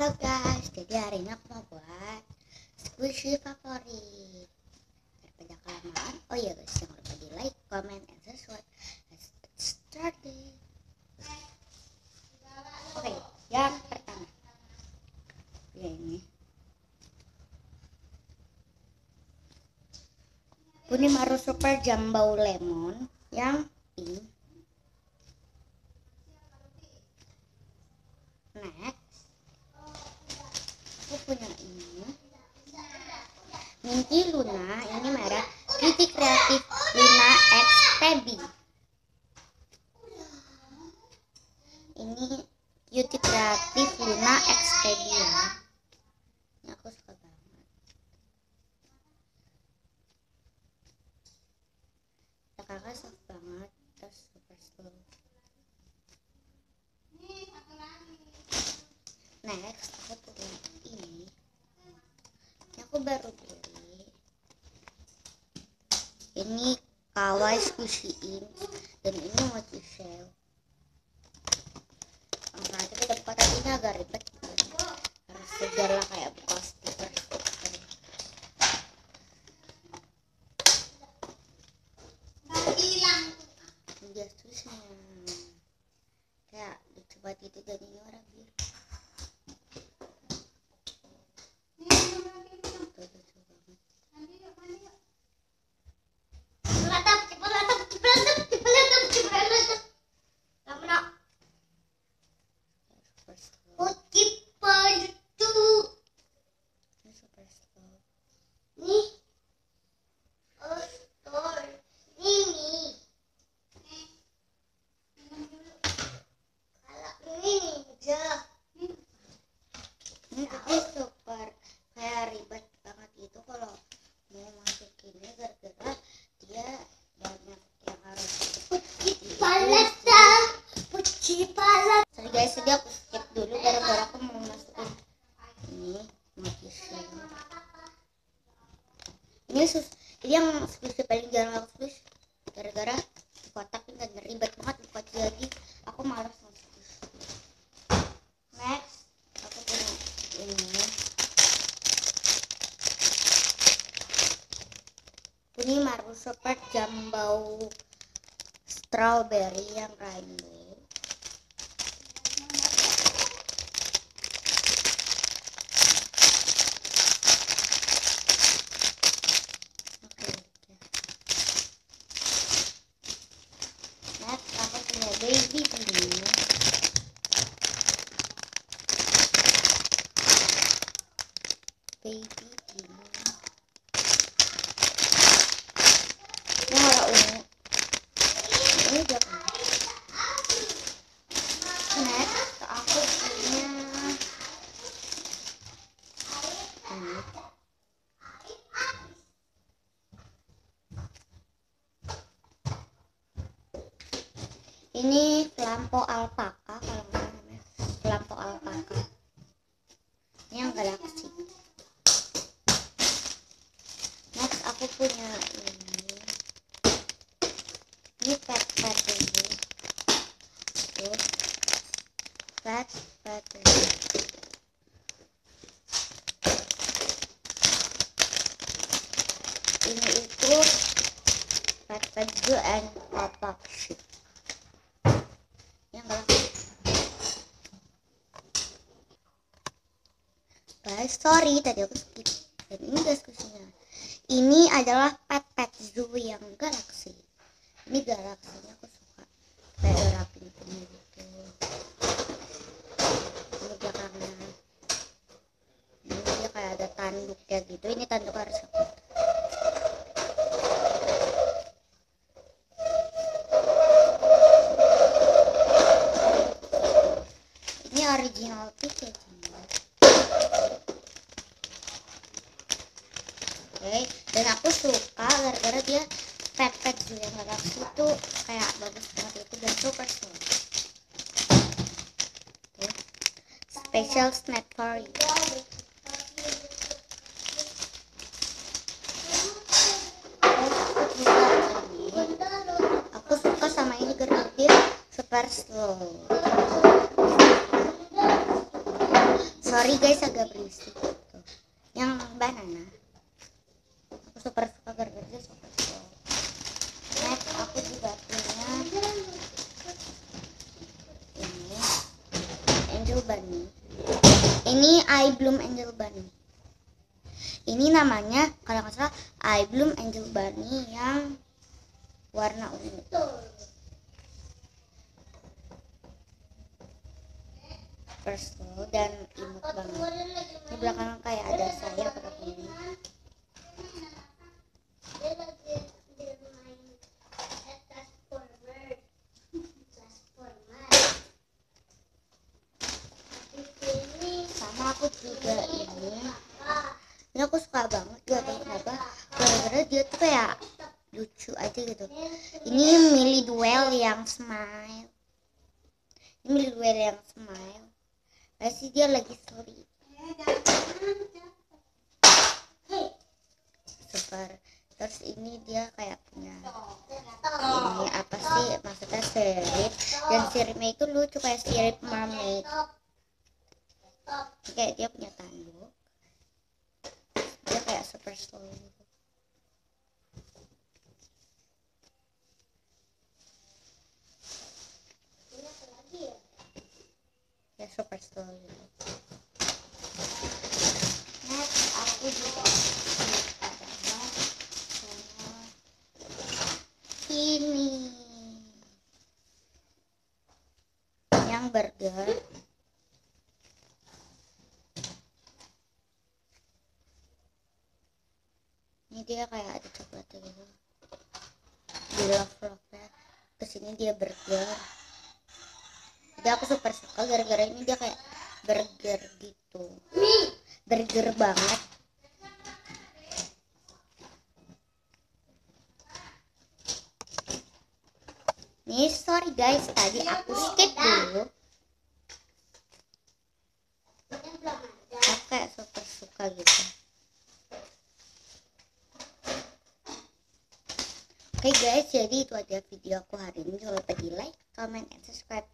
Halo guys, jadi hari ini aku mau buat squishy favorit. Daripada kelamaan, oh iya guys, jangan lupa di like, comment, and subscribe. Let's get started. Oke, yang pertama ya ini Unimaru Super Jambau Lemon yang ini. Next, aku punya ini Minty Luna, ini merek Beauty Creative Luna X Tabby. Ini Beauty Creative Luna X Tabby ya. Ini aku suka banget. Kakak soft banget, terus super slow. Next, aku punya ini. Aku baru beli. Ini Kawaii Squishy Ink dan ini mochi shell. Nanti kita buka, tapi ini agak ribet. Harus segala kayak buka stiker. Hilang. Dia tulisnya kayak dicoba gitu dan ini warna biru. Sorry guys, jadi aku skip dulu gara-gara aku mau masukin ini mochi shell. Ini yang squishy paling jarang aku squishy gara-gara kotakin dan ribet banget buat, jadi aku malas masukin. Next, aku punya ini Unimaru Super Jambau Strawberry yang rainbow. Baby blue, baby blue. Ini warna ungu. Ini jangan. Next, aku punya ini. Ini Flampo Alpaka, kalau nggak namanya Flampo Alpaka. Ini yang galaksi. Next, aku punya ini pet ini. Terus pet ini. Ini itu pet and pop-up ship. Guys, sorry tadi aku skip. Dan ini guys kusinya. Ini adalah pet zoo yang galaksi. Ini galaksinya aku suka. Kayak ada pintunya gitu. Ini belakangnya. Ini dia kayak ada tanduknya gitu. Ini tanduk harus aku. Ini original packaging. Okay. Dan aku suka gara-gara dia pet zoo yang galaksi itu kayak bagus banget itu dan super slow. Okay. Special snack for you. Aku suka sama ini karena dia super slow. Sorry guys agak berisik tuh. Yang banana aku super suka gara-gara dia super suka. Next aku juga punya ini Angel Bunny. Ini I Bloom Angel Bunny. Ini namanya kalau nggak salah I Bloom Angel Bunny yang warna ungu. Personal dan imut banget. Di belakang kayak ada saya pakai ini. Sama aku juga ini aku suka banget, gak tahu kenapa, gara-gara dia tuh kayak lucu aja gitu. Ini Millie Duel yang smile. Pasti dia lagi story. Super. Terus ini dia kayak punya ini apa sih, maksudnya sirip, dan siripnya itu lucu kayak sirip mermaid. Kayak dia punya tanduk. Dia kayak super slow gitu. Ya super slow gitu. Next aku juga adalah ini yang burger. Ini dia kayak ada coklatnya gitu, di love ya. Terus ini dia burger. Jadi aku super suka gara-gara ini dia kayak burger gitu, burger banget. Nih sorry guys, tadi aku skip dulu. Aku kayak super suka gitu. Oke guys, jadi itu aja video aku hari ini. Jangan lupa di like, comment, and subscribe.